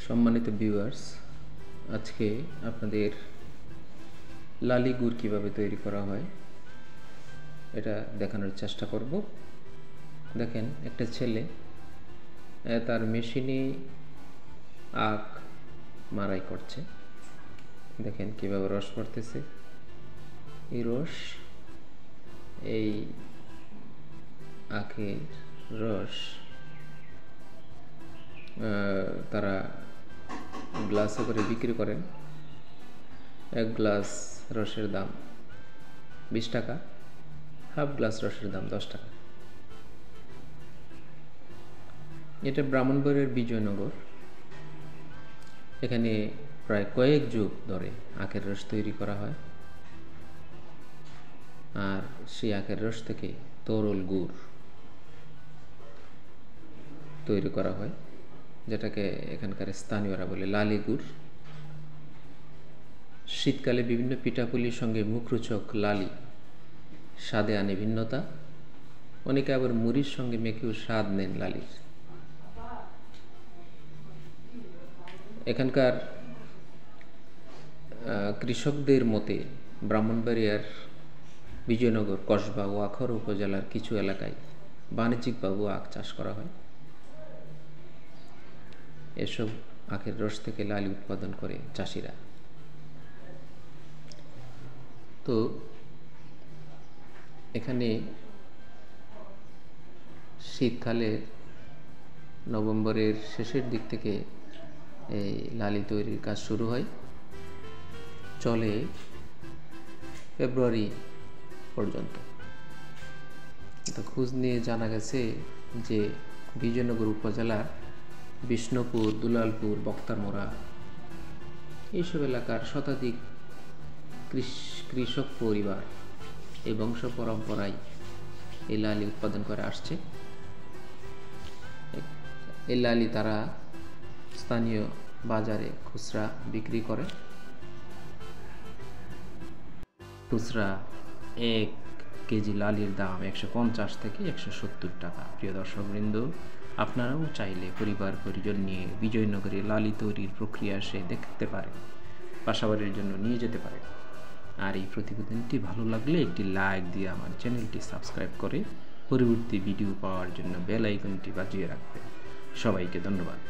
সম্মানিত ভিউয়ার্স, আজকে আপনাদের লালি গুড় কীভাবে তৈরি করা হয় এটা দেখানোর চেষ্টা করব। দেখেন, একটা ছেলে তার মেশিনে আখ মাড়াই করছে। দেখেন কীভাবে রস পড়তেছে। এই রস, এই আখের রস তারা গ্লাসে করে বিক্রি করেন। এক গ্লাস রসের দাম 20 টাকা, হাফ গ্লাস রসের দাম 10 টাকা। এটা ব্রাহ্মণবাড়িয়ার বিজয়নগর। এখানে প্রায় কয়েক যুগ ধরে আখের রস তৈরি করা হয়, আর সেই আখের রস থেকে তরল গুড় তৈরি করা হয়, যেটাকে এখানকার স্থানীয়রা বলে লালি গুড়। শীতকালে বিভিন্ন পিঠাপুলির সঙ্গে মুখরোচক লালি স্বাদে আনে ভিন্নতা। অনেকে আবার মুড়ির সঙ্গে মেখেও স্বাদ নেন লালির। এখানকার কৃষকদের মতে ব্রাহ্মণবাড়িয়ার বিজয়নগর কসবা ও আখাউড়া উপজেলার কিছু এলাকায় বাণিজ্যিকভাবেও আখ চাষ করা হয়। এসব আখের রস থেকে লালি উৎপাদন করে চাষিরা। তো এখানে শীতকালে নভেম্বরের শেষের দিক থেকে এই লালি তৈরির কাজ শুরু হয়, চলে ফেব্রুয়ারি পর্যন্ত। তো খোঁজ নিয়ে জানা গেছে যে বিজয়নগর উপজেলার বিষ্ণুপুর, দুলালপুর, বক্তারমোড়া এইসব এলাকার শতাধিক কৃষক পরিবার এই বংশ পরম্পরায় এই লালি উৎপাদন করে আসছে। এই লালি তারা স্থানীয় বাজারে খুচরা বিক্রি করে। খুচরা 1 কেজি লালির দাম 150 থেকে 170 টাকা। প্রিয় দর্শকবৃন্দ, আপনারাও চাইলে পরিবার পরিজন নিয়ে বিজয়নগরে লালি তৈরির প্রক্রিয়া সে দেখতে পারেন, বাসাবাড়ির জন্য নিয়ে যেতে পারেন। আর এই প্রতিবেদনটি ভালো লাগলে একটি লাইক দিয়ে আমার চ্যানেলটি সাবস্ক্রাইব করে পরবর্তী ভিডিও পাওয়ার জন্য বেল আইকনটি বাজিয়ে রাখবেন। সবাইকে ধন্যবাদ।